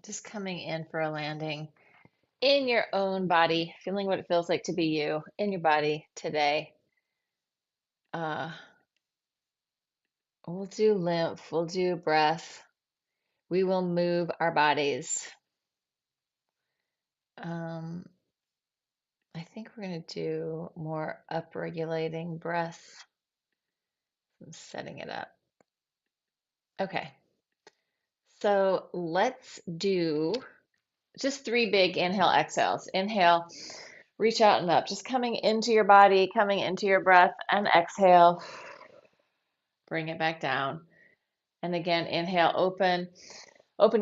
Just coming in for a landing in your own body, feeling what it feels like to be you in your body today. Uh, we'll do lymph, we'll do breath. We will move our bodies. Um, I think we're going to do more upregulating breath. I'm setting it up. Okay, so let's do just 3 big inhale, exhales. Inhale, reach out and up, just coming into your body, coming into your breath, and exhale, bring it back down. And again, inhale, open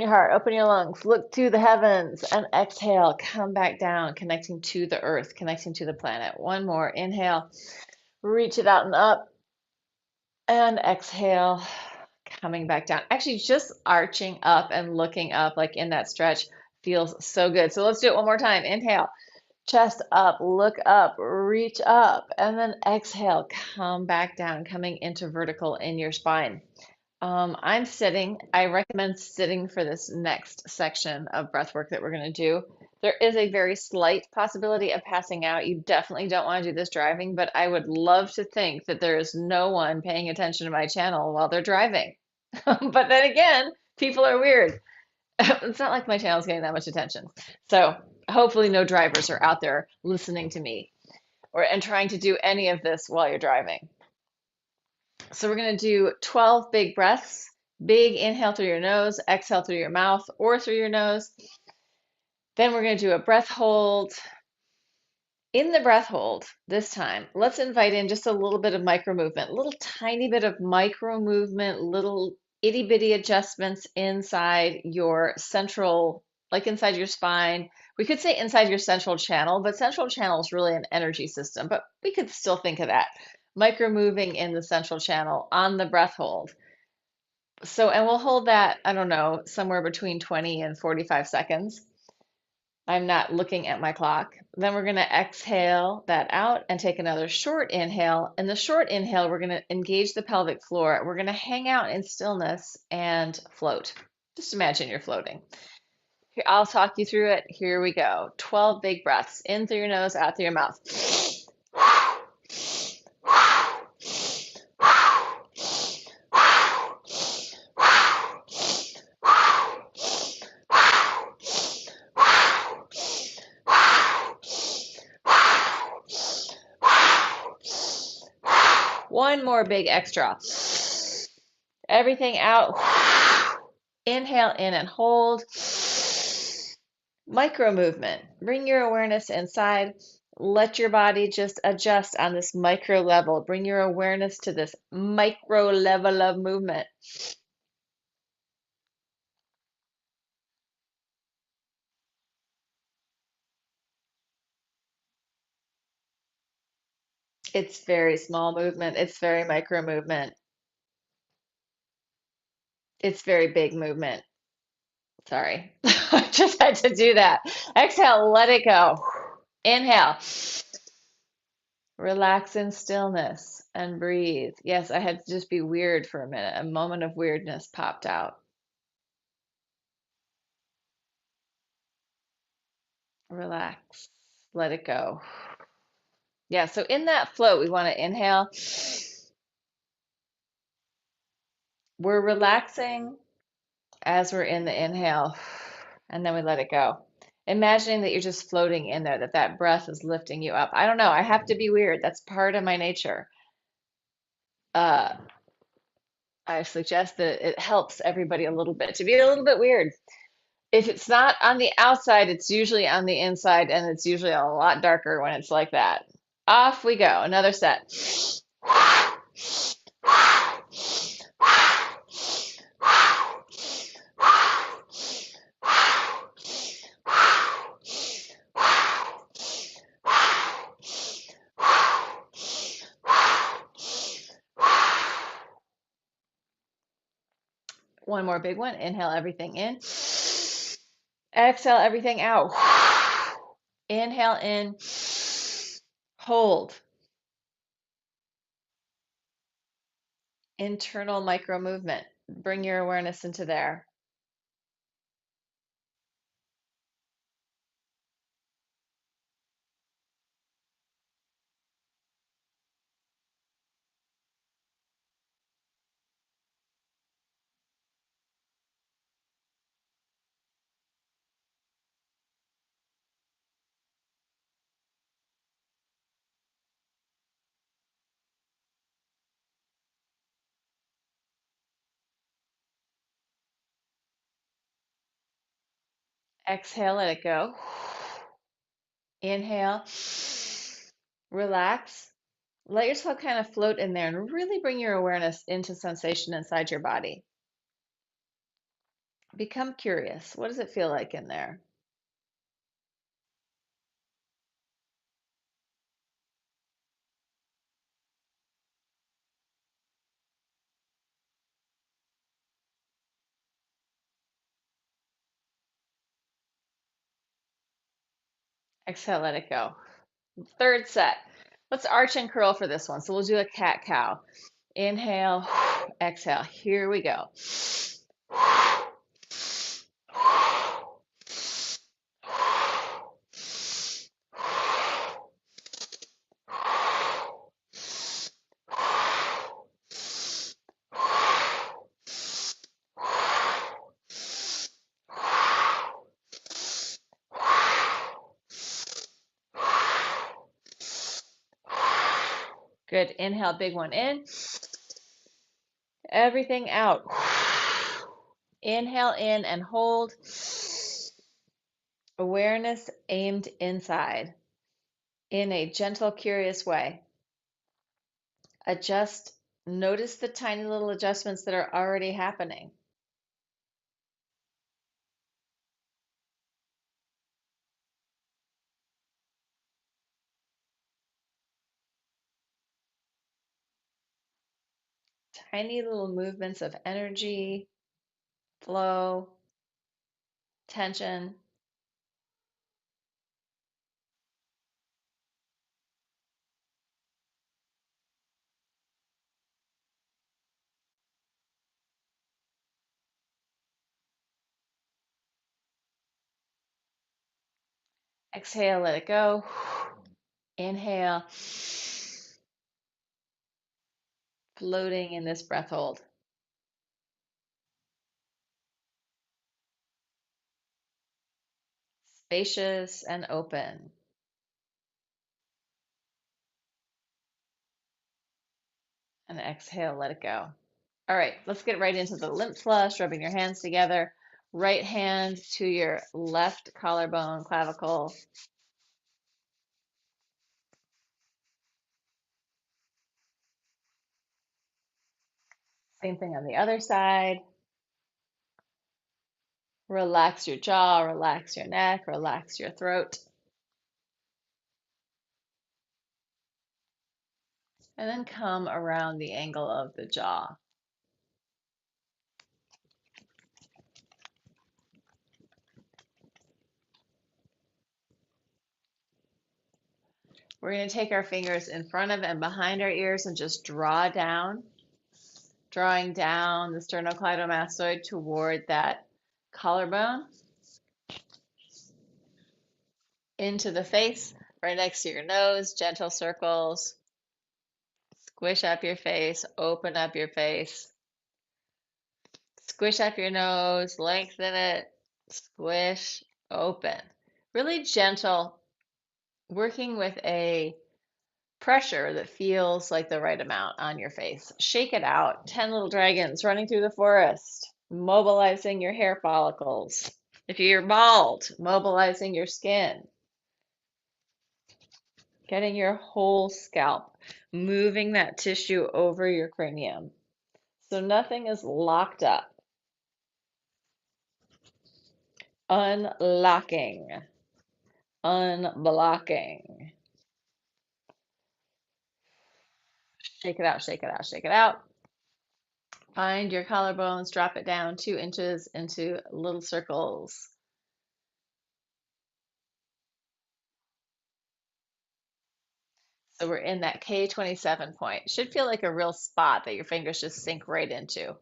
your heart, open your lungs, look to the heavens, and exhale, come back down, connecting to the earth, connecting to the planet. One more, inhale, reach it out and up, and exhale, coming back down. Actually, just arching up and looking up, like in that stretch, feels so good. So let's do it one more time. Inhale, chest up, look up, reach up, and then exhale, come back down, coming into vertical in your spine. I'm sitting. I recommend sitting for this next section of breath work that we're going to do. There is a very slight possibility of passing out. You definitely don't want to do this driving, but I would love to think that there is no one paying attention to my channel while they're driving. But then again, people are weird. It's not like my channel's getting that much attention. So hopefully no drivers are out there listening to me and trying to do any of this while you're driving. So we're going to do 12 big breaths. Big inhale through your nose, exhale through your mouth or through your nose. Then we're going to do a breath hold. In the breath hold this time, let's invite in just a little bit of micro movement, a little tiny bit of micro movement, little itty bitty adjustments inside your central, like inside your spine. We could say inside your central channel, but central channel is really an energy system, but we could still think of that. Micro moving in the central channel on the breath hold. So, and we'll hold that, I don't know, somewhere between 20 and 45 seconds. I'm not looking at my clock. Then we're going to exhale that out and take another short inhale. In the short inhale, we're going to engage the pelvic floor. We're going to hang out in stillness and float. Just imagine you're floating. Here, I'll talk you through it. Here we go. 12 big breaths in through your nose, out through your mouth. One more big extra. Everything out. Inhale in and hold. Micro movement. Bring your awareness inside. Let your body just adjust on this micro level. Bring your awareness to this micro level of movement. It's very small movement. It's very micro movement. It's very big movement. Sorry. I just had to do that. Exhale, let it go. Inhale. Relax in stillness and breathe. Yes, I had to just be weird for a minute. A moment of weirdness popped out. Relax. Let it go. Yeah, so in that float, we want to inhale. We're relaxing as we're in the inhale, and then we let it go. Imagining that you're just floating in there, that that breath is lifting you up. I don't know. I have to be weird. That's part of my nature. Uh, I suggest that it helps everybody a little bit to be a little bit weird. If it's not on the outside, it's usually on the inside, and it's usually a lot darker when it's like that. Off we go. Another set. One more big one. Inhale everything in. Exhale everything out. Inhale in. Hold. Internal micro movement. Bring your awareness into there. Exhale, let it go. Inhale, relax. Let yourself kind of float in there and really bring your awareness into sensation inside your body. Become curious. What does it feel like in there? Exhale, let it go. Third set. Let's arch and curl for this one. So we'll do a cat cow. Inhale, exhale. Here we go. Good. Inhale, big one in. Everything out. Inhale in and hold. Awareness aimed inside in a gentle, curious way. Adjust. Notice the tiny little adjustments that are already happening. Tiny little movements of energy, flow, tension. Exhale, let it go. Inhale, floating in this breath hold. Spacious and open. And exhale, let it go. All right, let's get right into the lymph flush, rubbing your hands together. Right hand to your left collarbone, clavicle. Same thing on the other side. Relax your jaw, relax your neck, relax your throat. And then come around the angle of the jaw. We're going to take our fingers in front of and behind our ears and just draw down, drawing down the sternocleidomastoid toward that collarbone, into the face, right next to your nose, gentle circles. Squish up your face, open up your face. Squish up your nose, lengthen it, squish, open. Really gentle, working with a pressure that feels like the right amount on your face. Shake it out. 10 little dragons running through the forest, mobilizing your hair follicles. If you're bald, mobilizing your skin, getting your whole scalp, moving that tissue over your cranium. So nothing is locked up. Unlocking, unblocking. Shake it out, shake it out, shake it out. Find your collarbones, drop it down 2 inches into little circles. So we're in that K27 point. Should feel like a real spot that your fingers just sink right into.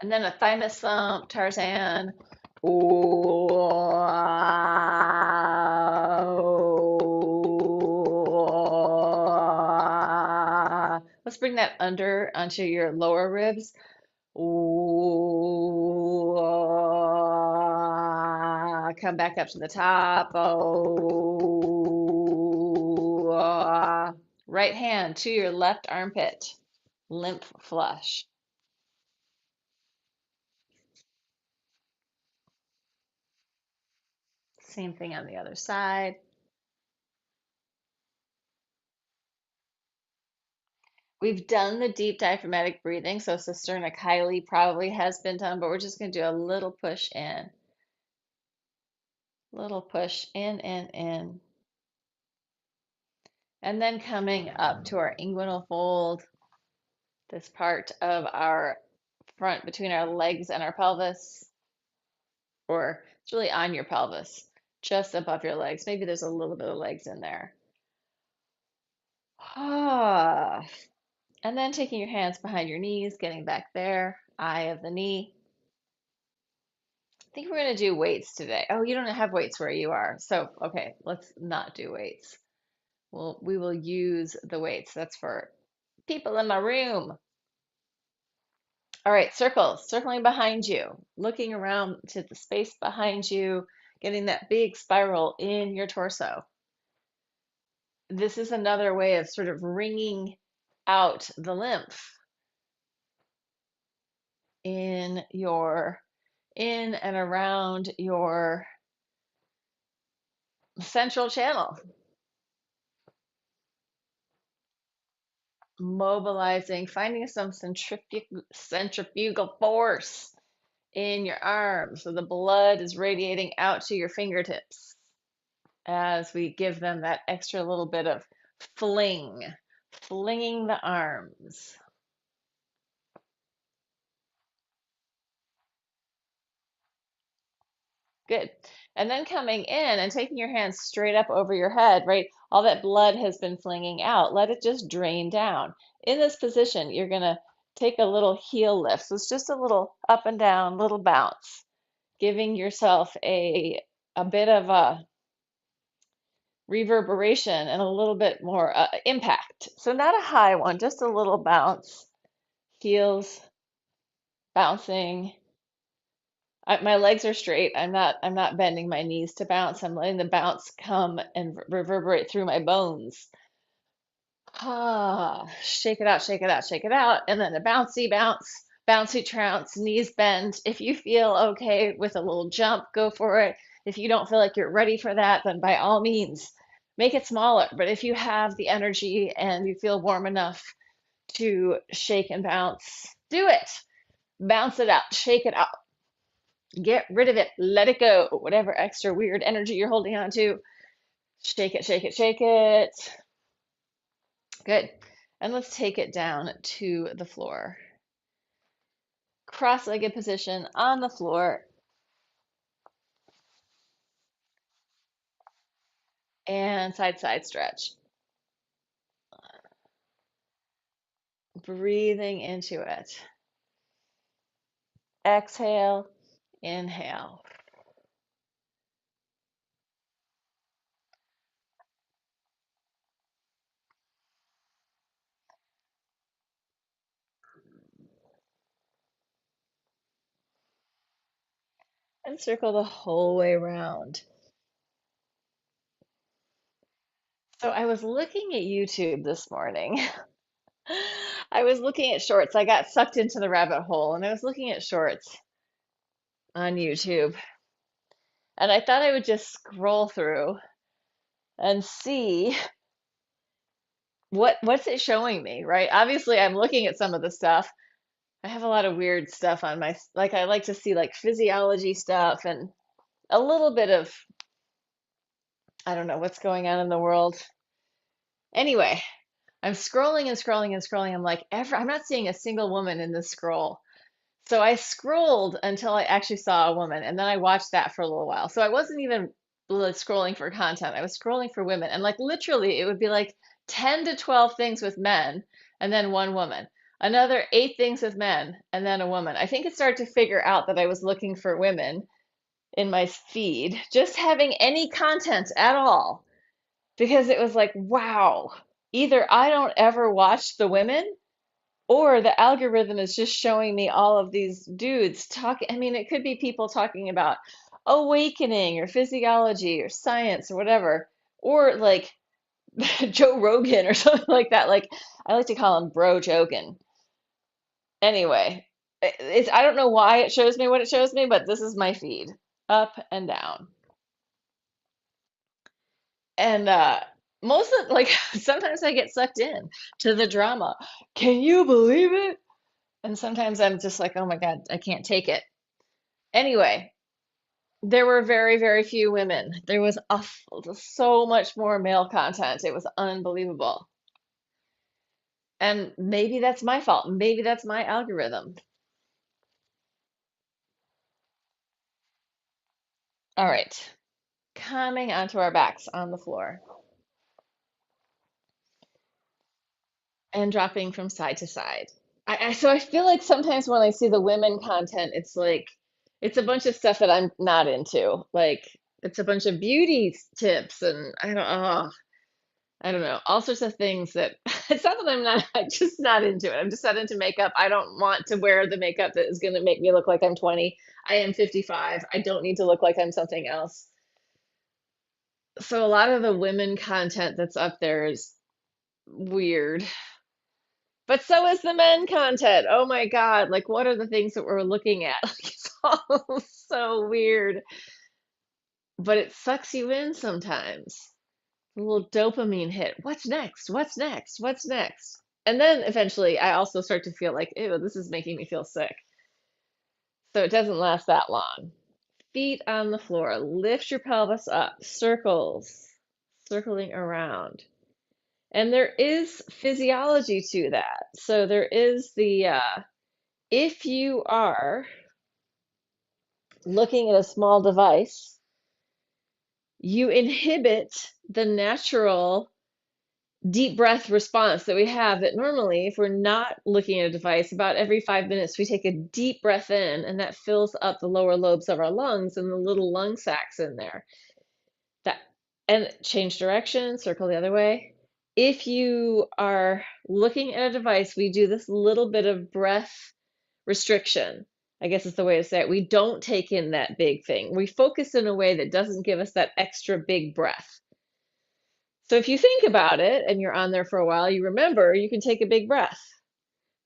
And then a thymus thump, Tarzan. Let's bring that under onto your lower ribs. Come back up to the top. Right hand to your left armpit. Lymph flush. Same thing on the other side. We've done the deep diaphragmatic breathing, so Sister Kylie probably has been done, but we're just going to do a little push in. Little push in. And then coming up to our inguinal fold, this part of our front between our legs and our pelvis, or it's really on your pelvis, just above your legs. Maybe there's a little bit of legs in there. Ah. And then taking your hands behind your knees, getting back there, eye of the knee. I think we're going to do weights today. Oh, you don't have weights where you are. So, okay, let's not do weights. We will use the weights. That's for people in my room. All right, circling behind you, looking around to the space behind you, getting that big spiral in your torso. This is another way of sort of wringing out the lymph in and around your central channel, mobilizing, finding some centrifugal force in your arms so the blood is radiating out to your fingertips as we give them that extra little bit of flinging the arms. Good. And then coming in and taking your hands straight up over your head, right? All that blood has been flinging out. Let it just drain down. In this position, you're going to take a little heel lift. So it's just a little up and down, little bounce, giving yourself a bit of a reverberation and a little bit more impact. So not a high one, just a little bounce. Heels bouncing. My legs are straight. I'm not bending my knees to bounce. I'm letting the bounce come and reverberate through my bones. Ah, shake it out, shake it out, shake it out. And then a bouncy bounce, bouncy trounce, knees bend. If you feel okay with a little jump, go for it. If you don't feel like you're ready for that, then by all means, make it smaller. But if you have the energy and you feel warm enough to shake and bounce, do it. Bounce it out, shake it out. Get rid of it. Let it go. Whatever extra weird energy you're holding on to, shake it, shake it, shake it. Good. And let's take it down to the floor. Cross-legged position on the floor. And side stretch. Breathing into it. Exhale, inhale. And circle the whole way around. So I was looking at YouTube this morning. I was looking at shorts. I got sucked into the rabbit hole and I was looking at shorts on YouTube. And I thought I would just scroll through and see what's it showing me, right? Obviously, I'm looking at some of the stuff. I have a lot of weird stuff on my, like I like to see like physiology stuff and a little bit of, I don't know what's going on in the world. Anyway, I'm scrolling and scrolling and scrolling. I'm like, I'm not seeing a single woman in this scroll. So I scrolled until I actually saw a woman, and then I watched that for a little while. So I wasn't even like scrolling for content. I was scrolling for women, and like literally, it would be like 10 to 12 things with men, and then one woman. Another 8 things with men, and then a woman. I think it started to figure out that I was looking for women in my feed, just having any content at all, because it was like, wow, either I don't ever watch the women or the algorithm is just showing me all of these dudes talking. I mean, it could be people talking about awakening or physiology or science or whatever, or like Joe Rogan or something like that. Like I like to call him Bro Jogan. Anyway, I don't know why it shows me what it shows me, but this is my feed, up and down. And most of like sometimes I get sucked in to the drama. Can you believe it? And sometimes I'm just like, oh my God, I can't take it. Anyway, there were very, very few women. There was so much more male content. It was unbelievable. And maybe that's my fault. Maybe that's my algorithm. All right. Coming onto our backs on the floor and dropping from side to side. So I feel like sometimes when I see the women content, it's like it's a bunch of stuff that I'm not into. Like it's a bunch of beauty tips and I don't know, all sorts of things that it's not that I'm just not into it. I'm just not into makeup. I don't want to wear the makeup that is going to make me look like I'm 20. I am 55. I don't need to look like I'm something else. So a lot of the women content that's up there is weird. But so is the men content. Oh my God. Like, what are the things that we're looking at? Like, it's all so weird. But it sucks you in sometimes. A little dopamine hit. What's next? What's next? What's next? And then eventually I also start to feel like, ew, this is making me feel sick. So it doesn't last that long. Feet on the floor. Lift your pelvis up. Circles. Circling around. And there is physiology to that. So there is if you are looking at a small device, you inhibit the natural deep breath response that we have that normally, if we're not looking at a device, about every 5 minutes, we take a deep breath in and that fills up the lower lobes of our lungs and the little lung sacs in there. That and change direction, circle the other way. If you are looking at a device, we do this little bit of breath restriction. I guess is the way to say it. We don't take in that big thing. We focus in a way that doesn't give us that extra big breath. So if you think about it and you're on there for a while, you remember you can take a big breath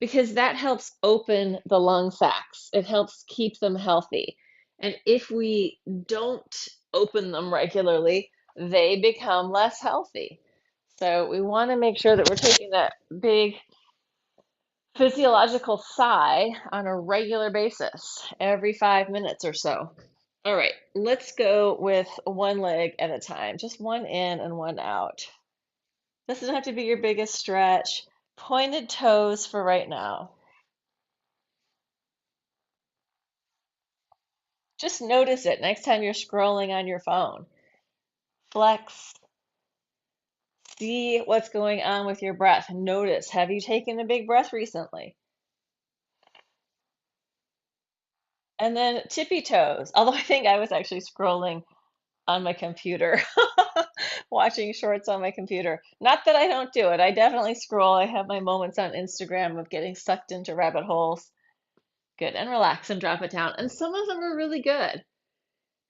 because that helps open the lung sacs. It helps keep them healthy. And if we don't open them regularly, they become less healthy. So we want to make sure that we're taking that big physiological sigh on a regular basis, every 5 minutes or so. All right, let's go with one leg at a time, just one in and one out. This doesn't have to be your biggest stretch. Pointed toes for right now. Just notice it next time you're scrolling on your phone. Flex, see what's going on with your breath. Notice, have you taken a big breath recently? And then tippy toes. Although I think I was actually scrolling on my computer, watching shorts on my computer. Not that I don't do it. I definitely scroll. I have my moments on Instagram of getting sucked into rabbit holes. Good. And relax and drop it down. And some of them are really good.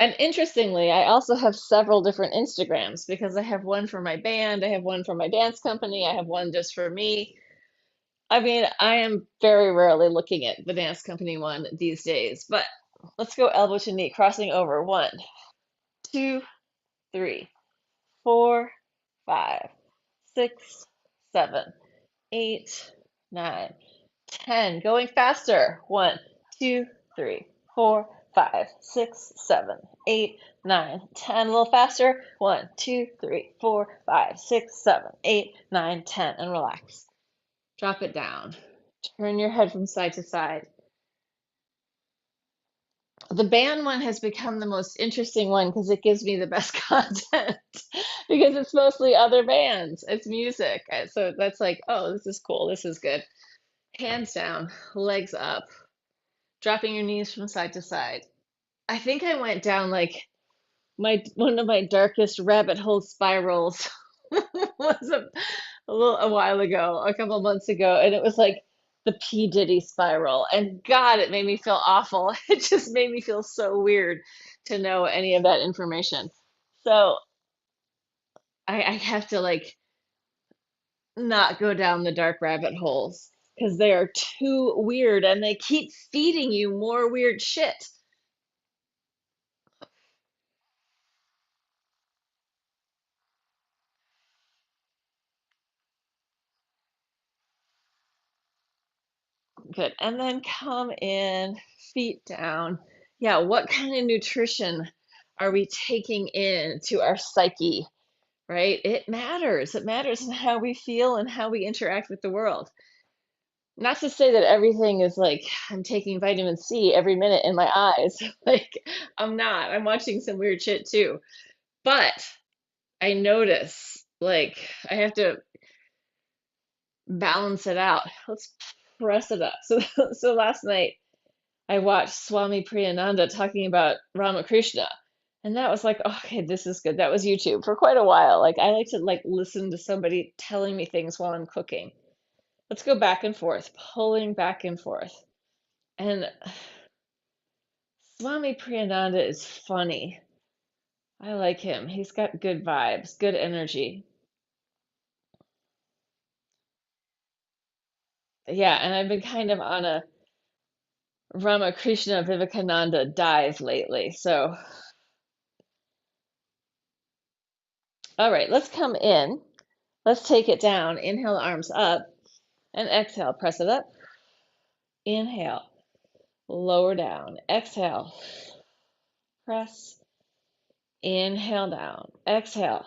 And interestingly, I also have several different Instagrams because I have one for my band, I have one for my dance company, I have one just for me. I mean, I am very rarely looking at the dance company one these days, but let's go elbow to knee, crossing over. One, two, three, four, five, six, seven, eight, nine, 10. Going faster. One, two, three, four, five, six, seven, eight, nine, 10. A little faster. One, two, three, four, five, six, seven, eight, nine, 10. And relax. Drop it down. Turn your head from side to side. The band one has become the most interesting one because it gives me the best content because it's mostly other bands. It's music. So that's like, oh, this is cool. This is good. Hands down, legs up, dropping your knees from side to side. I think I went down like my one of my darkest rabbit hole spirals was a while ago, a couple months ago, and it was like the P. Diddy spiral. And God, it made me feel awful. It just made me feel so weird to know any of that information. So I have to like not go down the dark rabbit holes because they are too weird and they keep feeding you more weird shit. Good. And then come in, feet down. Yeah, what kind of nutrition are we taking in to our psyche, right? It matters. It matters in how we feel and how we interact with the world. Not to say that everything is like I'm taking vitamin C every minute in my eyes. Like I'm not. I'm watching some weird shit too. But I notice like I have to balance it out. Let's press it up. So last night I watched Swami Priyananda talking about Ramakrishna. And that was like, okay, this is good. That was YouTube for quite a while. Like I like to like listen to somebody telling me things while I'm cooking. Let's go back and forth, pulling back and forth. And Swami Priyananda is funny. I like him. He's got good vibes, good energy. Yeah, and I've been kind of on a Ramakrishna Vivekananda dive lately. So, all right, let's come in. Let's take it down. Inhale, arms up, and exhale. Press it up. Inhale, lower down. Exhale, press. Inhale down. Exhale,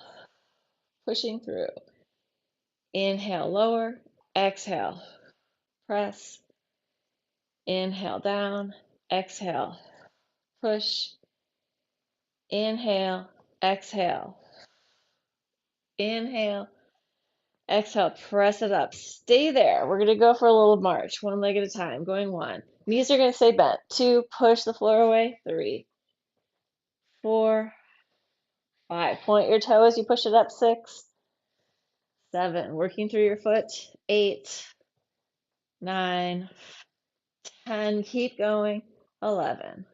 pushing through. Inhale, lower. Exhale, press. Inhale down. Exhale, push. Inhale, exhale. Inhale, exhale. Press it up. Stay there. We're going to go for a little march, one leg at a time. Going one. Knees are going to stay bent. Two, push the floor away. Three, four, five. Point your toe as you push it up. Six, seven. Working through your foot. Eight, nine, 10. Keep going. 11,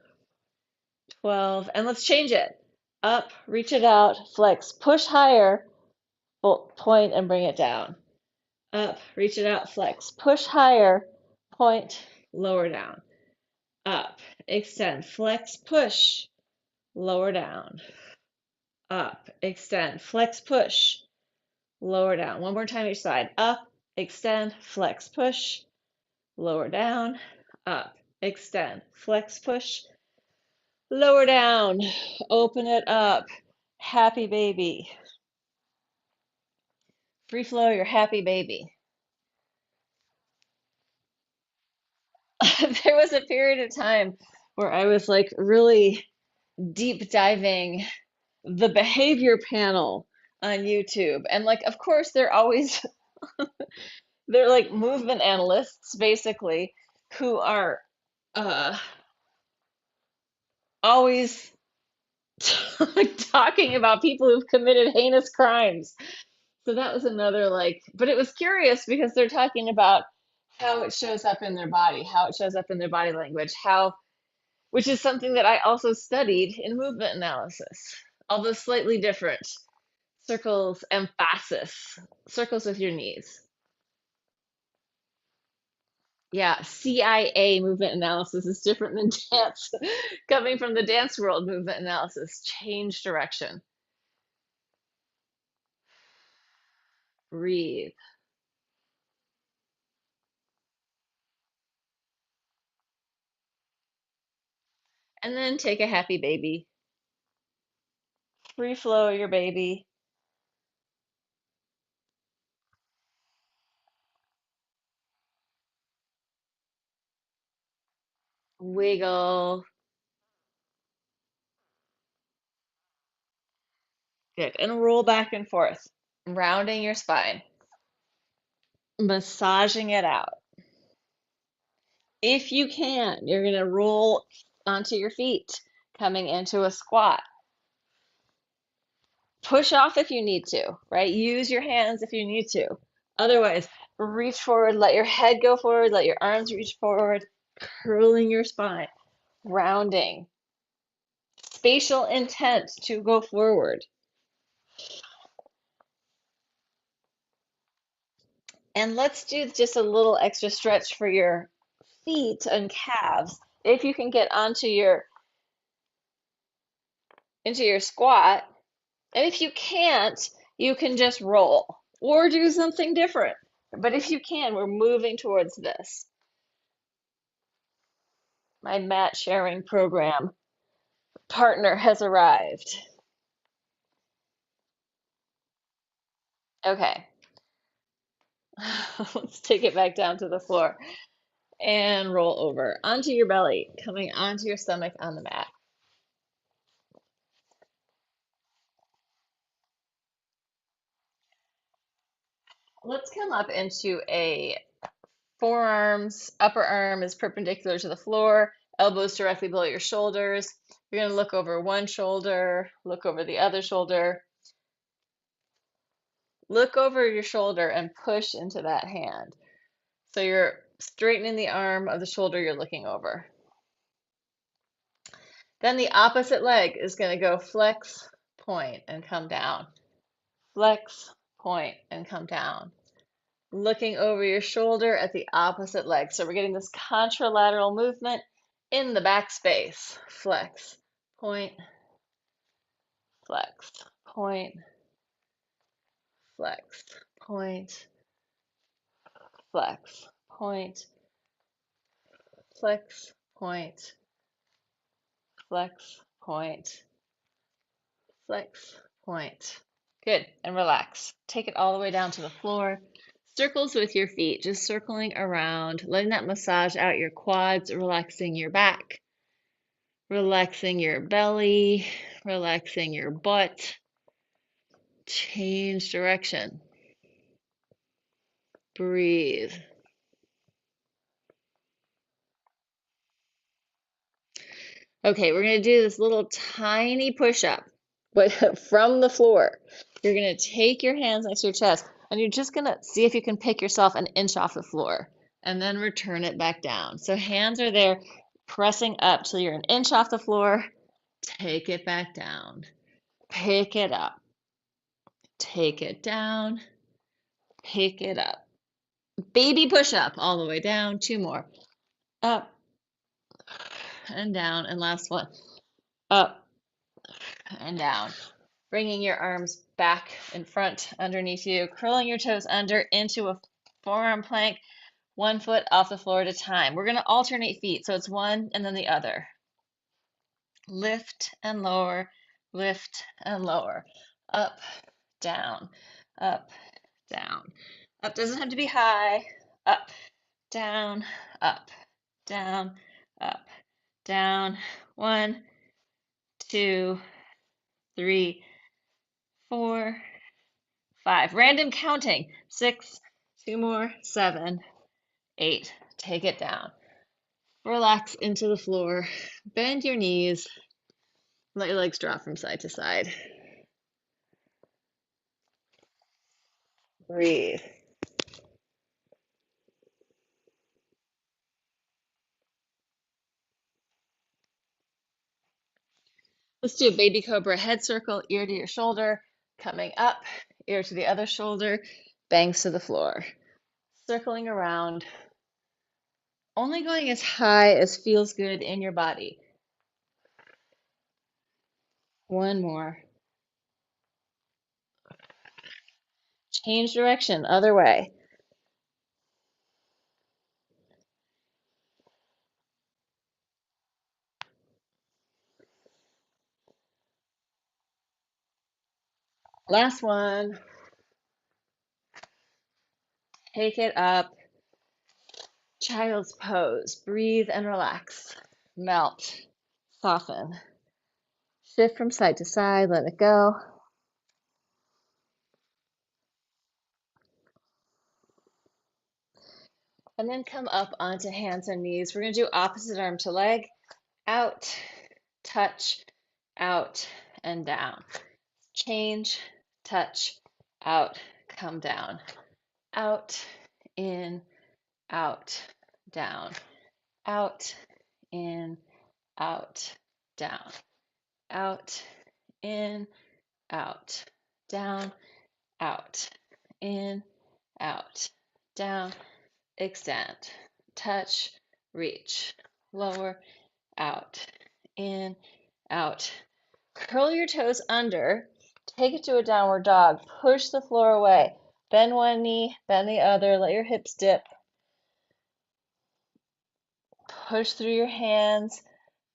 12. And let's change it. Up, reach it out, flex, push higher, point and bring it down. Up, reach it out, flex, push higher, point, lower down. Up, extend, flex, push, lower down. Up, extend, flex, push, lower down. One more time each side. Up, extend, flex, push, lower down. Up, extend, flex, push, lower down. Open it up. Happy baby. Free flow your happy baby. There was a period of time where I was like really deep diving the behavior panel on YouTube. And like, of course, they're like movement analysts basically who are uh, always talking about people who've committed heinous crimes. So that was another like, but it was curious because they're talking about how it shows up in their body, how it shows up in their body language, how, which is something that I also studied in movement analysis, although slightly different. Circles emphasis, circles with your knees. Yeah, CIA movement analysis is different than dance. Coming from the dance world, movement analysis, change direction, breathe, and then take a happy baby. Free flow your baby. Wiggle. Good. And roll back and forth, rounding your spine, massaging it out. If you can, you're going to roll onto your feet, coming into a squat. Push off if you need to, right? Use your hands if you need to. Otherwise, reach forward, let your head go forward, let your arms reach forward, curling your spine, rounding. Spatial intent to go forward. And let's do just a little extra stretch for your feet and calves. If you can get onto your into your squat, and if you can't, you can just roll or do something different. But if you can, we're moving towards this. My mat sharing program partner has arrived. Okay, let's take it back down to the floor and roll over onto your belly, coming onto your stomach on the mat. Let's come up into a forearms, upper arm is perpendicular to the floor, elbows directly below your shoulders. You're going to look over one shoulder, look over the other shoulder, look over your shoulder and push into that hand. So you're straightening the arm of the shoulder you're looking over. Then the opposite leg is going to go flex, point, and come down. Flex, point, and come down. Looking over your shoulder at the opposite leg. So we're getting this contralateral movement in the back space. Flex, point, flex, point, flex, point, flex, point, flex, point, flex, point, flex, point. Good, and relax. Take it all the way down to the floor. Circles with your feet, just circling around, letting that massage out your quads, relaxing your back, relaxing your belly, relaxing your butt. Change direction. Breathe. Okay, we're going to do this little tiny push-up, but from the floor. You're going to take your hands next to your chest, and you're just going to see if you can pick yourself an inch off the floor, and then return it back down. So hands are there, pressing up till you're an inch off the floor. Take it back down. Pick it up. Take it down. Pick it up. Baby push-up all the way down. Two more. Up and down. And last one. Up and down. Bringing your arms back in front underneath you, curling your toes under into a forearm plank, 1 foot off the floor at a time. We're going to alternate feet, so it's one and then the other. Lift and lower, lift and lower. Up, down, up, down. Up doesn't have to be high. Up, down, up, down, up, down. 1, 2, 3, 4, 5. Random counting. 6, 2 more, 7, 8. Take it down. Relax into the floor. Bend your knees. Let your legs drop from side to side. Breathe. Let's do a baby cobra head circle, ear to your shoulder, coming up, ear to the other shoulder, bangs to the floor. Circling around, only going as high as feels good in your body. One more. Change direction, other way. Last one. Take it up. Child's pose. Breathe and relax. Melt. Soften. Shift from side to side. Let it go. And then come up onto hands and knees. We're going to do opposite arm to leg. Out, touch, out, and down. Change, touch, out, come down. Out, in, out, down. Out, in, out, down. Out, in, out, down. Out, in, out, down, extend, touch, reach, lower, out, in, out. Curl your toes under, take it to a downward dog, push the floor away, bend one knee, bend the other, let your hips dip, push through your hands,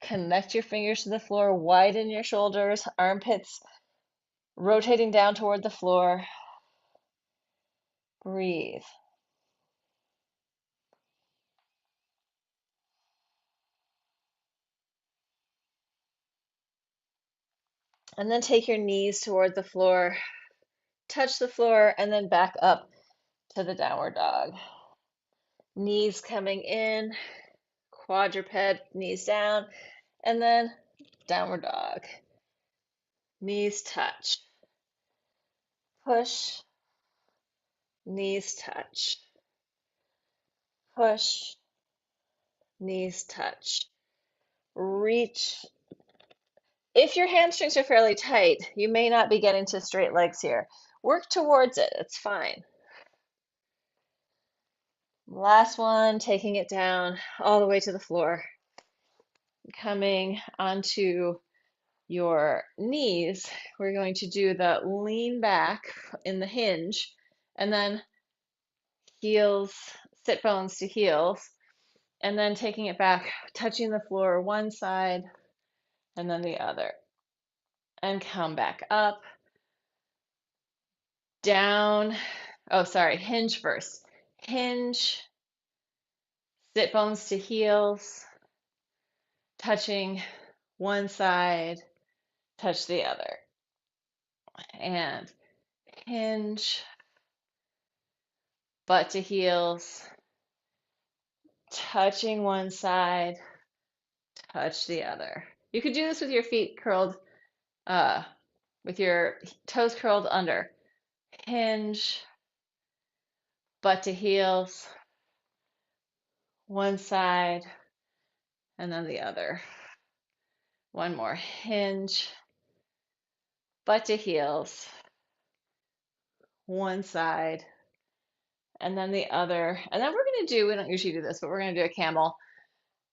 connect your fingers to the floor, widen your shoulders, armpits rotating down toward the floor. Breathe. And then take your knees toward the floor, touch the floor, and then back up to the downward dog. Knees coming in, quadruped, knees down, and then downward dog. Knees touch. Push, knees touch. Push, knees touch. Reach. If your hamstrings are fairly tight, you may not be getting to straight legs here. Work towards it, it's fine. Last one, taking it down all the way to the floor. Coming onto your knees, we're going to do the lean back in the hinge, and then heels, sit bones to heels, and then taking it back, touching the floor one side and then the other. And come back up, down. Oh, sorry, hinge first. Hinge, sit bones to heels, touching one side, touch the other. And hinge, butt to heels, touching one side, touch the other. You could do this with your feet curled, uh, with your toes curled under. Hinge, butt to heels, one side, and then the other. One more. Hinge, butt to heels, one side, and then the other. And then we're going to do, we don't usually do this, but we're going to do a camel.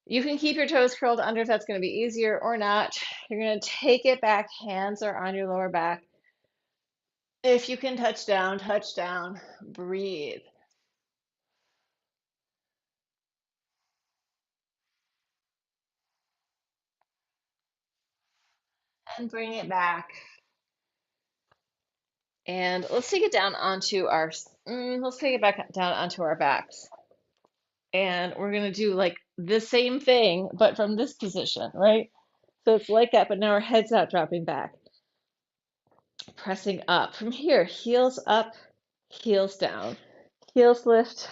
You can keep your toes curled under if that's going to be easier or not. You're going to take it back. Hands are on your lower back. If you can touch down, breathe. And bring it back. And let's take it down onto our, let's take it back down onto our backs. And we're going to do like the same thing, but from this position, right? So it's like that, but now our head's not dropping back. Pressing up. From here, heels up, heels down. Heels lift,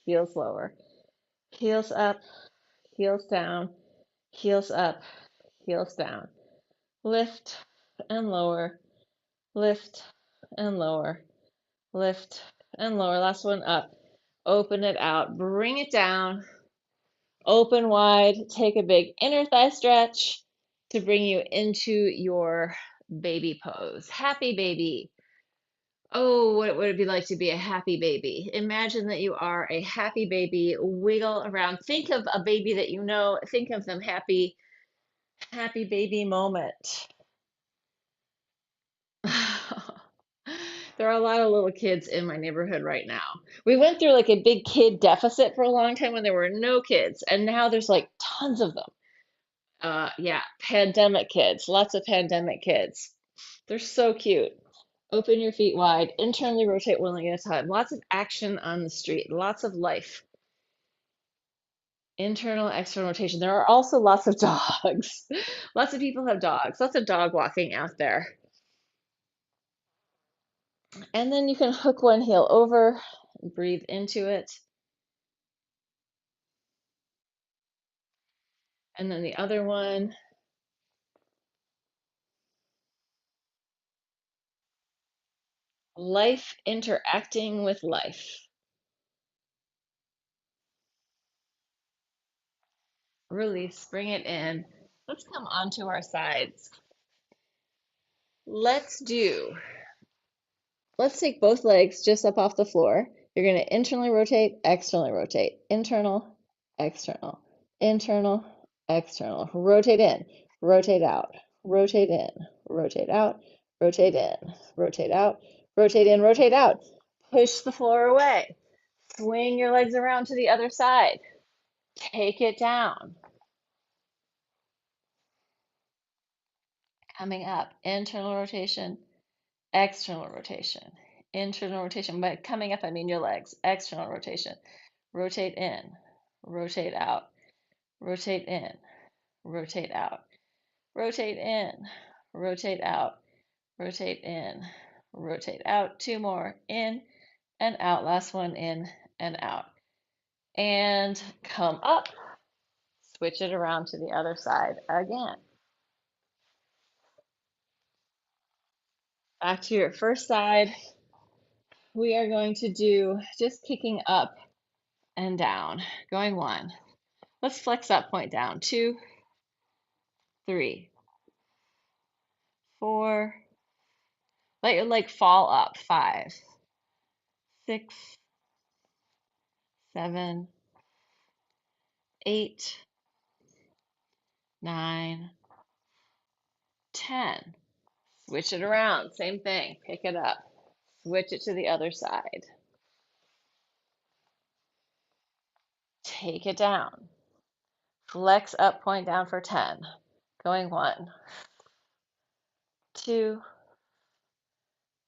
heels lower. Heels up, heels down. Heels up, heels down. Lift and lower. Lift and lower. Lift and lower. Last one up. Open it out. Bring it down. Open wide. Take a big inner thigh stretch to bring you into your baby pose. Happy baby. Oh, what would it be like to be a happy baby? Imagine that you are a happy baby. Wiggle around. Think of a baby that you know. Think of them happy, happy baby moment. There are a lot of little kids in my neighborhood right now. We went through like a big kid deficit for a long time when there were no kids, and now there's like tons of them. Yeah, pandemic kids, lots of pandemic kids. They're so cute. Open your feet wide, internally rotate one leg at a time. Lots of action on the street, lots of life. Internal, external rotation. There are also lots of dogs. Lots of people have dogs, lots of dog walking out there. And then you can hook one heel over, breathe into it. And then the other one. Life interacting with life. Release, bring it in. Let's come onto our sides. Let's take both legs just up off the floor. You're going to internally rotate, externally rotate, internal, external, internal, external. Rotate in, rotate out, rotate in, rotate out, rotate in, rotate out, rotate in, rotate out. Push the floor away. Swing your legs around to the other side. Take it down. Coming up, internal rotation, external rotation, internal rotation. By coming up, I mean your legs. External rotation. Rotate in, rotate out, rotate in, rotate out, rotate in, rotate out, rotate in, rotate out. Two more, in and out. Last one, in and out. And come up. Switch it around to the other side again. Back to your first side. We are going to do just kicking up and down. Going one. Let's flex that point down. Two, three, four. Let your leg fall up. Five, six, seven, eight, nine, 10. Switch it around. Same thing. Pick it up. Switch it to the other side. Take it down. Flex up, point down for 10. Going one, two,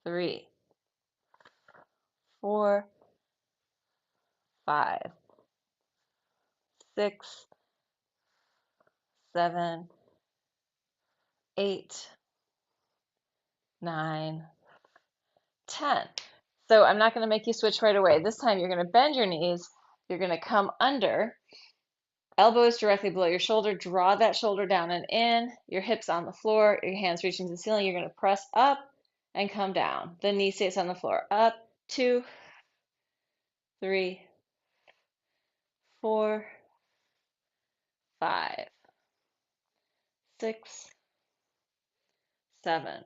three, four, five, six, seven, eight, nine, 10. So I'm not going to make you switch right away. This time you're going to bend your knees. You're going to come under, elbows directly below your shoulder. Draw that shoulder down and in. Your hips on the floor. Your hands reaching to the ceiling. You're going to press up and come down. The knee stays on the floor. Up, two, three, four, five, six, seven,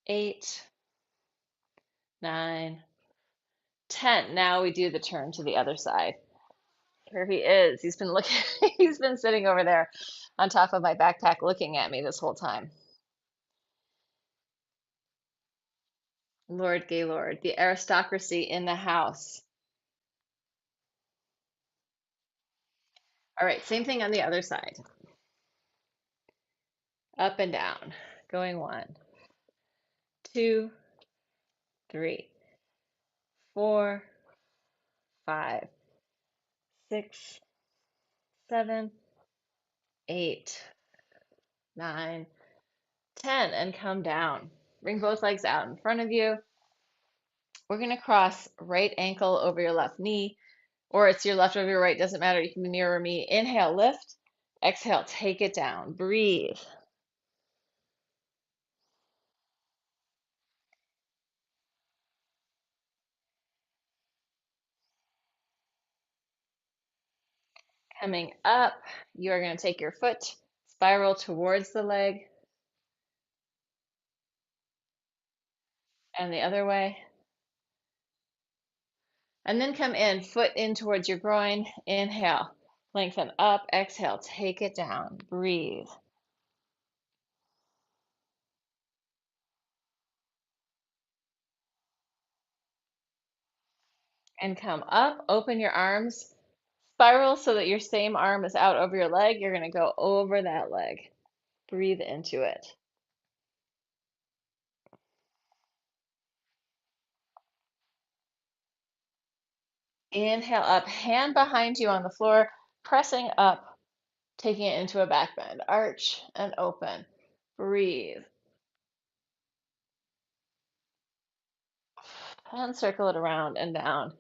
eight, nine, 10. Now we do the turn to the other side. Here he is. He's been looking, he's been sitting over there on top of my backpack looking at me this whole time. Lord Gaylord, the aristocracy in the house. All right, same thing on the other side. Up and down. Going one, two, three, four, five, six, seven, eight, nine, 10, and come down. Bring both legs out in front of you. We're going to cross right ankle over your left knee, or it's your left over your right, doesn't matter. You can mirror me. Inhale, lift. Exhale, take it down. Breathe. Coming up, you are going to take your foot, spiral towards the leg, and the other way. And then come in, foot in towards your groin. Inhale, lengthen up. Exhale, take it down. Breathe. And come up, open your arms, spiral so that your same arm is out over your leg. You're going to go over that leg. Breathe into it. Inhale up, hand behind you on the floor, pressing up, taking it into a back bend. Arch and open. Breathe. And circle it around and down.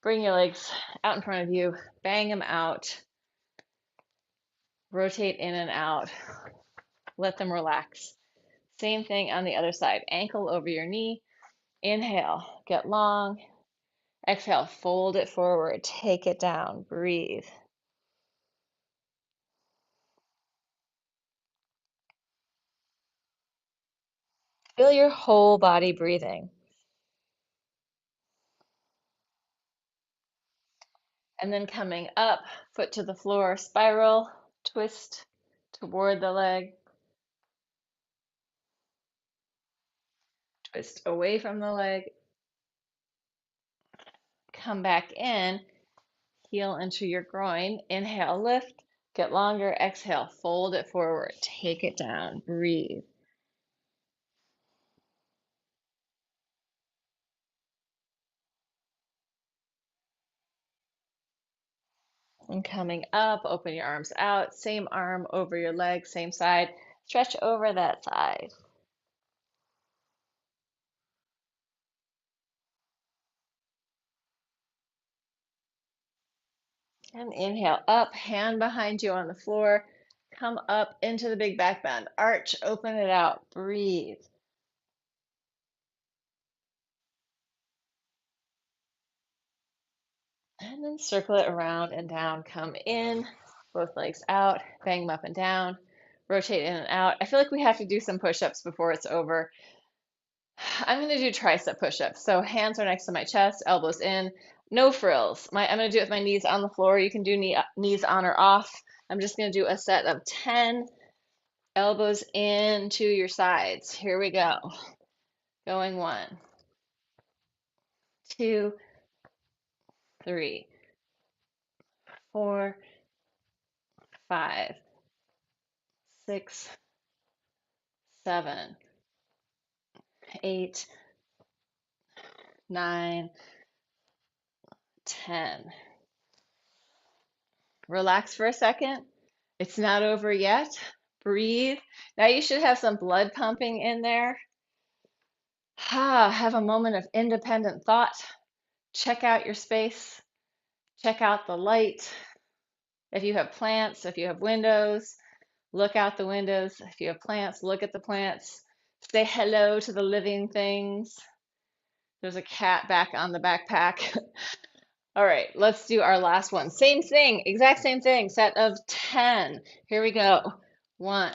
Bring your legs out in front of you, bang them out, rotate in and out, let them relax. Same thing on the other side. Ankle over your knee. Inhale, get long. Exhale, fold it forward, take it down, breathe. Feel your whole body breathing. And then coming up, foot to the floor, spiral, twist toward the leg, twist away from the leg, come back in, heel into your groin, inhale, lift, get longer, exhale, fold it forward, take it down, breathe. And coming up, open your arms out, same arm over your leg, same side, stretch over that side. And inhale up, hand behind you on the floor. Come up into the big back bend. Arch, open it out. Breathe. And then circle it around and down. Come in, both legs out, bang them up and down. Rotate in and out. I feel like we have to do some push-ups before it's over. I'm going to do tricep push-ups. So hands are next to my chest, elbows in, no frills. I'm going to do it with my knees on the floor. You can do knees on or off. I'm just going to do a set of 10 elbows into your sides. Here we go. Going 1, 2, 3, 4, 5, 6, 7, 8, 9, 10. Relax for a second. It's not over yet. Breathe. Now you should have some blood pumping in there. Have a moment of independent thought. Check out your space. Check out the light. If you have plants, if you have windows, look out the windows. If you have plants, look at the plants. Say hello to the living things. There's a cat back on the backpack. All right, let's do our last one. Same thing, exact same thing. Set of 10. Here we go. 1,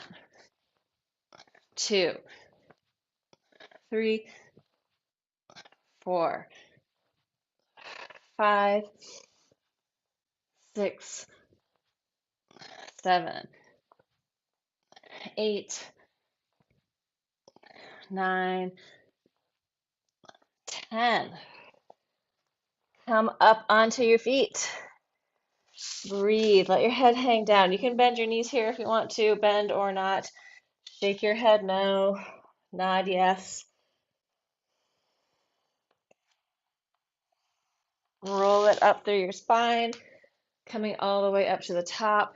2, 3, 4, 5, 6, 7, 8, 9, 10. Come up onto your feet. Breathe. Let your head hang down. You can bend your knees here if you want to, bend or not. Shake your head no. Nod yes. Roll it up through your spine, coming all the way up to the top.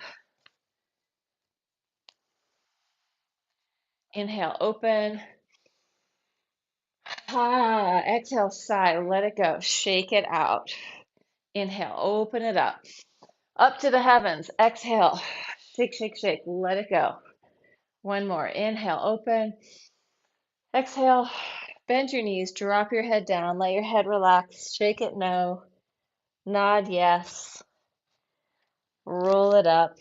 Inhale, open. Exhale, sigh, let it go. Shake it out. Inhale, open it up. Up to the heavens. Exhale. Shake, shake, shake. Let it go. One more. Inhale, open. Exhale. Bend your knees. Drop your head down. Let your head relax. Shake it no. Nod yes. Roll it up.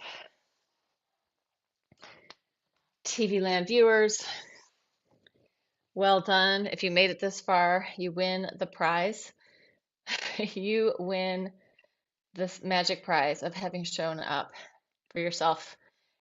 TV Land viewers, well done. If you made it this far, you win the prize. You win this magic prize of having shown up for yourself